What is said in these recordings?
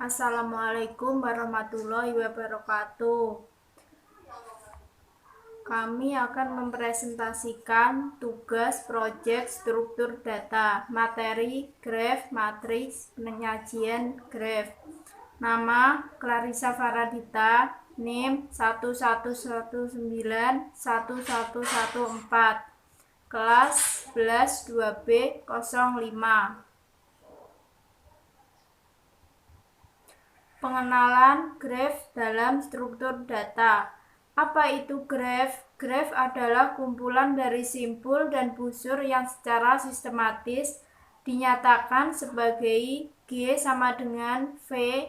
Assalamualaikum warahmatullahi wabarakatuh. Kami akan mempresentasikan tugas proyek struktur data, materi, graf, matriks, penyajian graf. Nama Clarissa Faradita, NIM 111911114, kelas 11 2B 05. Pengenalan graf dalam struktur data. Apa itu graf? Graf adalah kumpulan dari simpul dan busur yang secara sistematis dinyatakan sebagai G sama dengan V,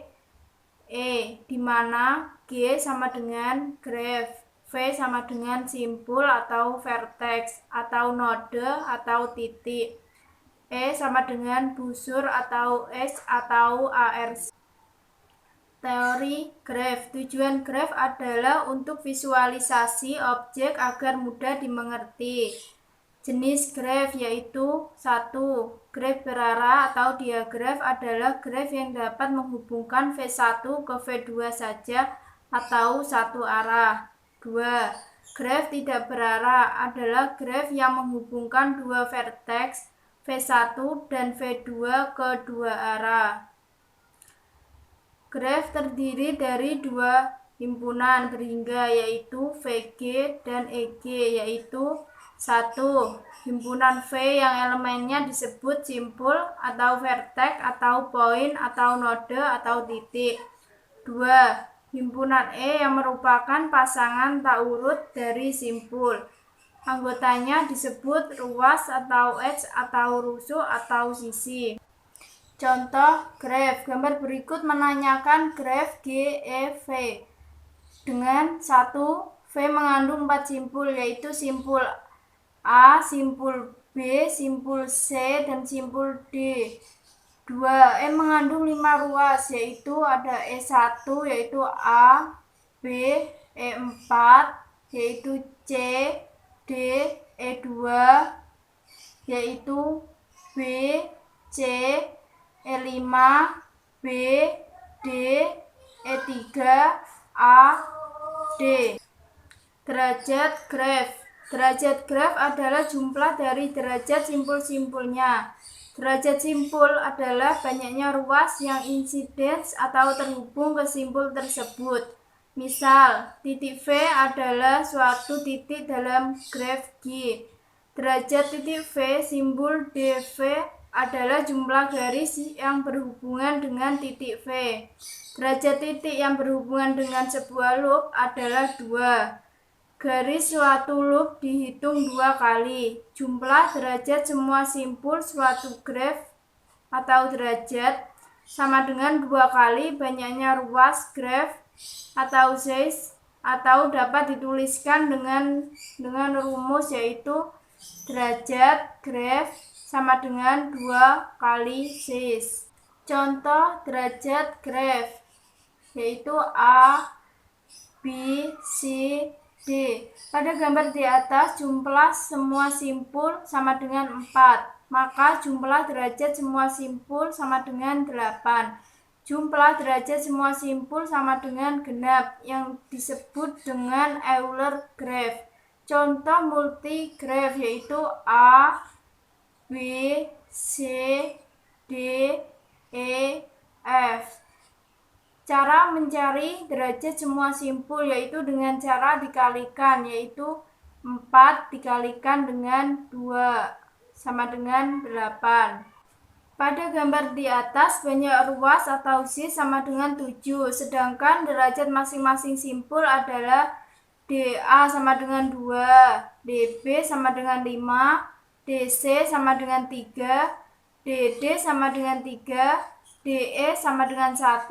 E, di mana G sama dengan graf, V sama dengan simpul atau vertex atau node atau titik, E sama dengan busur atau X atau ARC. Teori graf. Tujuan graf adalah untuk visualisasi objek agar mudah dimengerti. Jenis graf yaitu 1. Graf berarah atau diagraf adalah graf yang dapat menghubungkan V1 ke V2 saja atau satu arah. 2. Graf tidak berarah adalah graf yang menghubungkan dua vertex V1 dan V2 ke dua arah. Graf terdiri dari dua himpunan berhingga yaitu VG dan EG, yaitu 1. Himpunan V yang elemennya disebut simpul atau vertex atau poin atau node atau titik. 2. Himpunan E yang merupakan pasangan tak urut dari simpul. Anggotanya disebut ruas atau X atau rusuk atau sisi. Contoh graf. Gambar berikut menanyakan graf GEV dengan 1. V mengandung 4 simpul, yaitu simpul A, simpul B, simpul C, dan simpul D. 2. E mengandung 5 ruas, yaitu ada E1 yaitu A, B, E4 yaitu C, D, E2 yaitu B, C, E5, B, D, E3, A, D. Derajat graf. Derajat graf adalah jumlah dari derajat simpul-simpulnya. Derajat simpul adalah banyaknya ruas yang insidens atau terhubung ke simpul tersebut. Misal, titik V adalah suatu titik dalam graf G. Derajat titik V simpul DV adalah jumlah garis yang berhubungan dengan titik V. Derajat titik yang berhubungan dengan sebuah loop adalah 2. Garis suatu loop dihitung 2 kali. Jumlah derajat semua simpul suatu graf atau derajat sama dengan 2 kali banyaknya ruas graf atau size, atau dapat dituliskan dengan rumus yaitu derajat graf sama dengan 2 kali size. Contoh derajat graf yaitu A, B, C, D. Pada gambar di atas jumlah semua simpul sama dengan 4, maka jumlah derajat semua simpul sama dengan 8. Jumlah derajat semua simpul sama dengan genap yang disebut dengan Euler graf. Contoh multigraf yaitu A, B, C, D, E, F. Cara mencari derajat semua simpul yaitu dengan cara dikalikan, yaitu 4 dikalikan dengan 2 sama dengan 8. Pada gambar di atas banyak ruas atau sis sama dengan 7, sedangkan derajat masing-masing simpul adalah DA sama dengan 2, DB sama dengan 5, DC sama dengan 3, DD sama dengan 3, DE sama dengan 1,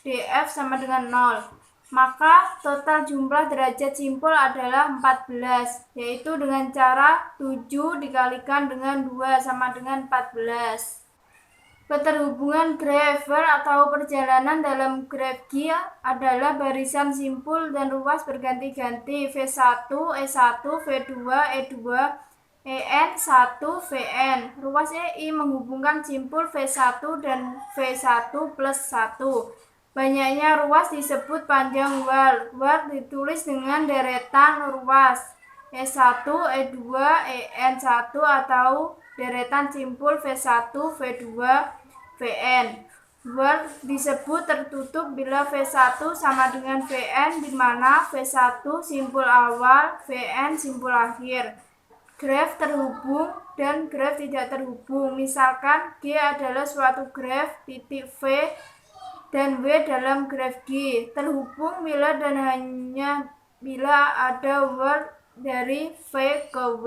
DF sama dengan 0. Maka total jumlah derajat simpul adalah 14, yaitu dengan cara 7 dikalikan dengan 2 sama dengan 14. Keterhubungan grafer atau perjalanan dalam graf G adalah barisan simpul dan ruas berganti-ganti V1, E1, V2, E2, EN1 VN. Ruas EI menghubungkan simpul V1 dan V1 plus 1. Banyaknya ruas disebut panjang wal. Wal ditulis dengan deretan ruas E1, E2, EN1 atau deretan simpul V1, V2, VN. Wal disebut tertutup bila V1 sama dengan VN, di mana V1 simpul awal, VN simpul akhir. Graf terhubung dan graf tidak terhubung. Misalkan G adalah suatu graf, titik V dan W dalam graf G. Terhubung bila dan hanya bila ada word dari V ke W.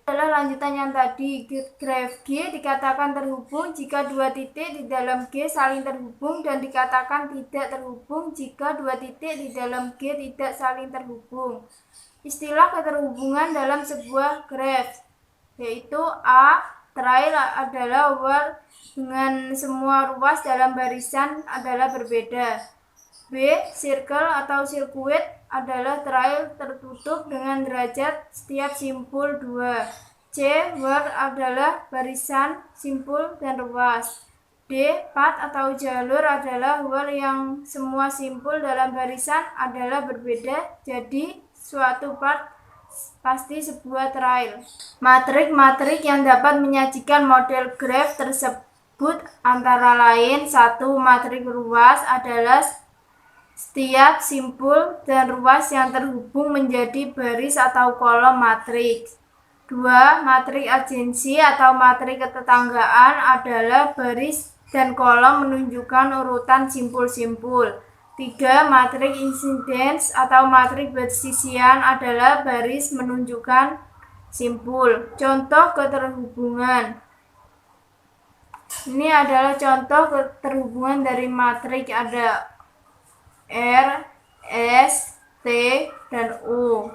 Adalah lanjutan yang tadi. Graf G dikatakan terhubung jika dua titik di dalam G saling terhubung, dan dikatakan tidak terhubung jika dua titik di dalam G tidak saling terhubung. Istilah keterhubungan dalam sebuah graf, yaitu A. Trail adalah word dengan semua ruas dalam barisan adalah berbeda. B. Circle atau sirkuit adalah trail tertutup dengan derajat setiap simpul 2. C. Word adalah barisan, simpul, dan ruas. D. Path atau jalur adalah word yang semua simpul dalam barisan adalah berbeda, jadi suatu path pasti sebuah trail. Matrik-matrik yang dapat menyajikan model graf tersebut antara lain: 1. Matrik ruas adalah setiap simpul dan ruas yang terhubung menjadi baris atau kolom matriks. 2. Matrik adjensi atau matrik ketetanggaan adalah baris dan kolom menunjukkan urutan simpul-simpul. 3. Matrik insidens atau matrik bersisian adalah baris menunjukkan simpul. Contoh keterhubungan. Ini adalah contoh keterhubungan dari matrik, ada R, S, T, dan U.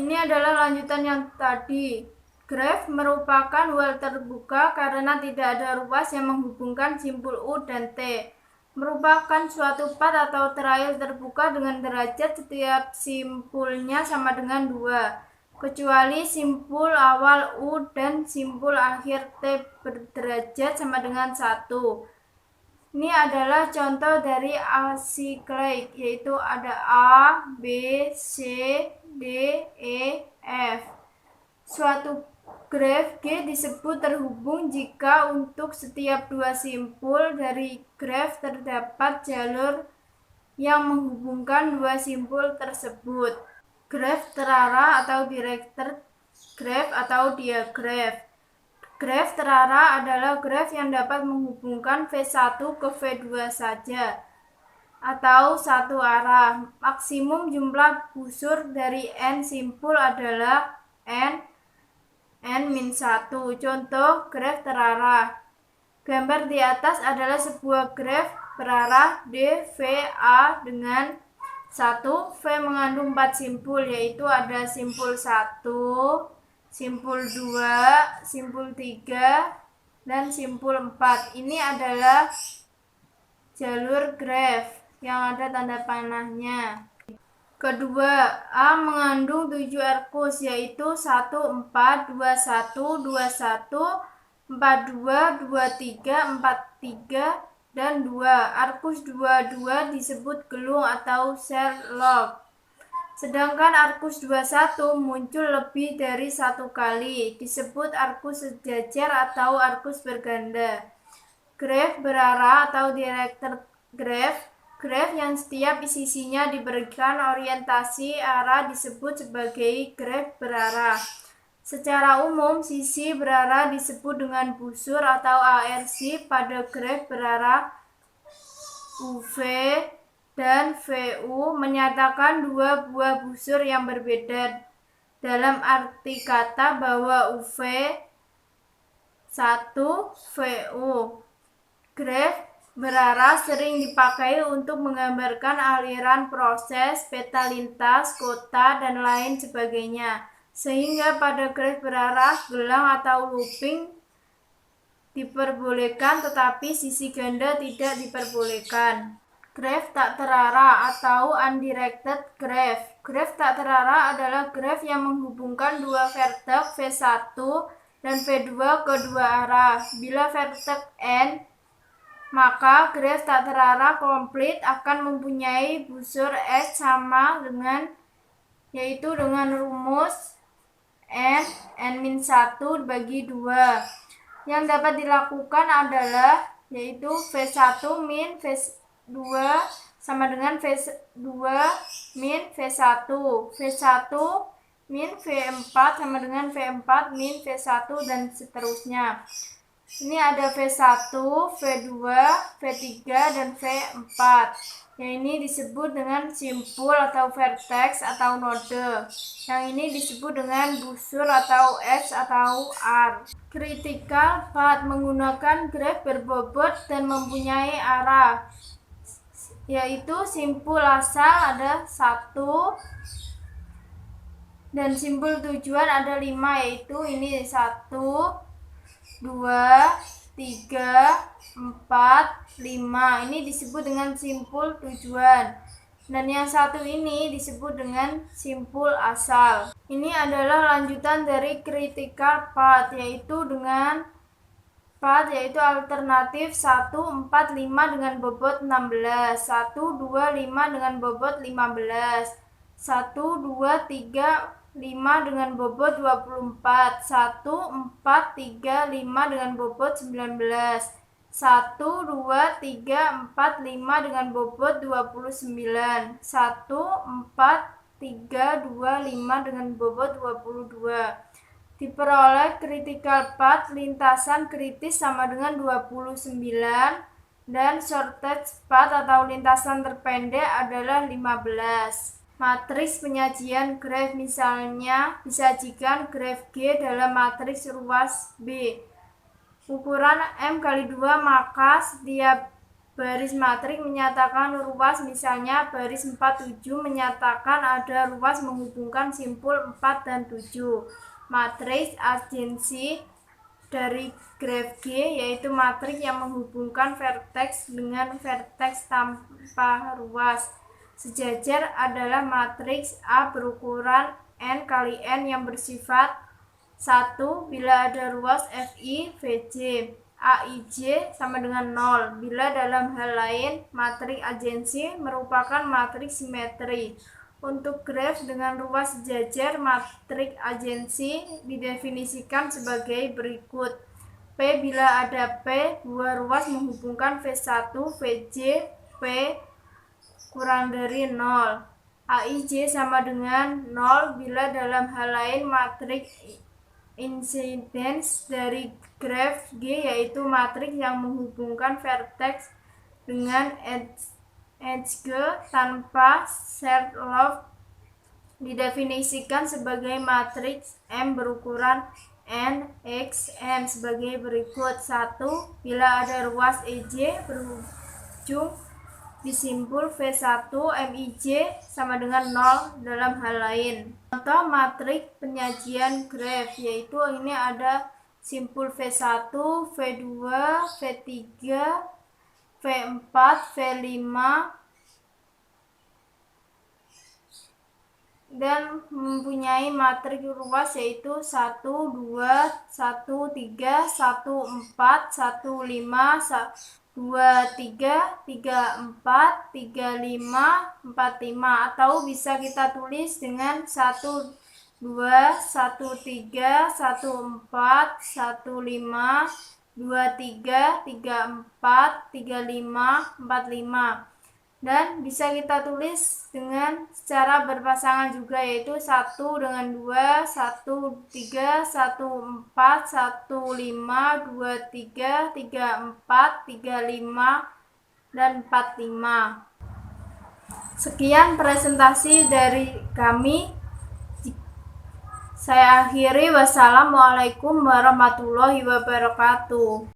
Ini adalah lanjutan yang tadi. Graf merupakan wal terbuka karena tidak ada ruas yang menghubungkan simpul U dan T. Merupakan suatu path atau trail terbuka dengan derajat setiap simpulnya sama dengan 2, kecuali simpul awal U dan simpul akhir T berderajat sama dengan 1. Ini adalah contoh dari acyclic, yaitu ada A, B, C, D, E, F. Suatu graf G disebut terhubung jika untuk setiap dua simpul dari graf terdapat jalur yang menghubungkan dua simpul tersebut. Graf terarah atau directed graph atau diagraf. Graf terarah adalah graf yang dapat menghubungkan V1 ke V2 saja atau satu arah. Maksimum jumlah busur dari N simpul adalah N-1. Contoh graf terarah. Gambar di atas adalah sebuah graf berarah DVA dengan 1. V mengandung 4 simpul, yaitu ada simpul 1, simpul 2, simpul 3, dan simpul 4. Ini adalah jalur graf yang ada tanda panahnya. Kedua, A mengandung 7 arkus, yaitu 1, 4, 2, 1, 2, 1, 4, 2, 2, 3, 4, 3, dan 2. Arkus 2, 2 disebut gelung atau Sherlock. Sedangkan arkus 21 muncul lebih dari satu kali, disebut arkus sejajar atau arkus berganda. Graf berarah atau directed graph. Graf yang setiap sisinya diberikan orientasi arah disebut sebagai graf berarah. Secara umum, sisi berarah disebut dengan busur atau ARC pada graf berarah. UV dan VU menyatakan dua buah busur yang berbeda, dalam arti kata bahwa UV 1 VU. Graf berarah sering dipakai untuk menggambarkan aliran proses, peta lintas, kota, dan lain sebagainya. Sehingga pada graf berarah, gelang atau looping diperbolehkan, tetapi sisi ganda tidak diperbolehkan. Graf tak terarah atau undirected graph. Graf tak terarah adalah graf yang menghubungkan dua vertex V1 dan V2 ke dua arah. Bila vertex N, maka graf tak terarah komplit akan mempunyai busur S sama dengan, yaitu dengan rumus N-1 bagi 2. Yang dapat dilakukan adalah yaitu V1 min V2 sama dengan V2 min V1, V1 min V4 sama dengan V4 min V1 dan seterusnya. Ini ada V1, V2, V3, dan V4. Yang ini disebut dengan simpul atau vertex atau node. Yang ini disebut dengan busur atau S atau R. Critical path menggunakan graf berbobot dan mempunyai arah, yaitu simpul asal ada 1 dan simpul tujuan ada 5, yaitu ini 1, 2, 3, 4, 5. Ini disebut dengan simpul tujuan. Dan yang satu ini disebut dengan simpul asal. Ini adalah lanjutan dari critical path, yaitu dengan path yaitu alternatif 1, 4, 5 dengan bobot 16, 1, 2, 5 dengan bobot 15, 1, 2, 3, 5 dengan bobot 24, 1, 4, 3, 5 dengan bobot 19, 1, 2, 3, 4, 5 dengan bobot 29, 1, 4, 3, 2, 5 dengan bobot 22. Diperoleh critical path lintasan kritis sama dengan 29 dan shortest path atau lintasan terpendek adalah 15. Matriks penyajian graf misalnya disajikan graf G dalam matriks ruas B. Ukuran M×2, maka setiap baris matriks menyatakan ruas, misalnya baris 4, 7 menyatakan ada ruas menghubungkan simpul 4 dan 7. Matriks adjacensi dari graf G yaitu matriks yang menghubungkan vertex dengan vertex tanpa ruas. Sejajar adalah matriks A berukuran N kali N yang bersifat 1 bila ada ruas Fi Vj. Aij sama dengan 0 bila dalam hal lain matriks adjacensi merupakan matriks simetri. Untuk graf dengan ruas sejajar, matriks adjacensi didefinisikan sebagai berikut. P bila ada P dua ruas menghubungkan V1 Vj P kurang dari 0. Aij sama dengan 0 bila dalam hal lain matriks insidence dari graf G yaitu matriks yang menghubungkan vertex dengan edge tanpa shared love didefinisikan sebagai matriks M berukuran N x N sebagai berikut. 1. Bila ada ruas EJ berujung di simpul V1 Mij sama dengan 0 dalam hal lain. Contoh matriks penyajian graf yaitu ini ada simpul V1, V2, V3, V4, V5 dan mempunyai matriks ruas yaitu 1, 2, 1, 3, 1, 4, 1, 5, 2, 3, 3, 4, 3, 5, 4, 5 atau bisa kita tulis dengan 1, 2, 1, 3, 1, 4, 1, 5, 2, 3, 3, 4, 3, 5, 4, 5 dan bisa kita tulis dengan secara berpasangan juga yaitu 1 dengan 2, 1, 3, 1, 4, 1, 5, 2, 3, 3, 4, 3, 5 dan 4, 5. Sekian presentasi dari kami. Saya akhiri. Wassalamualaikum warahmatullahi wabarakatuh.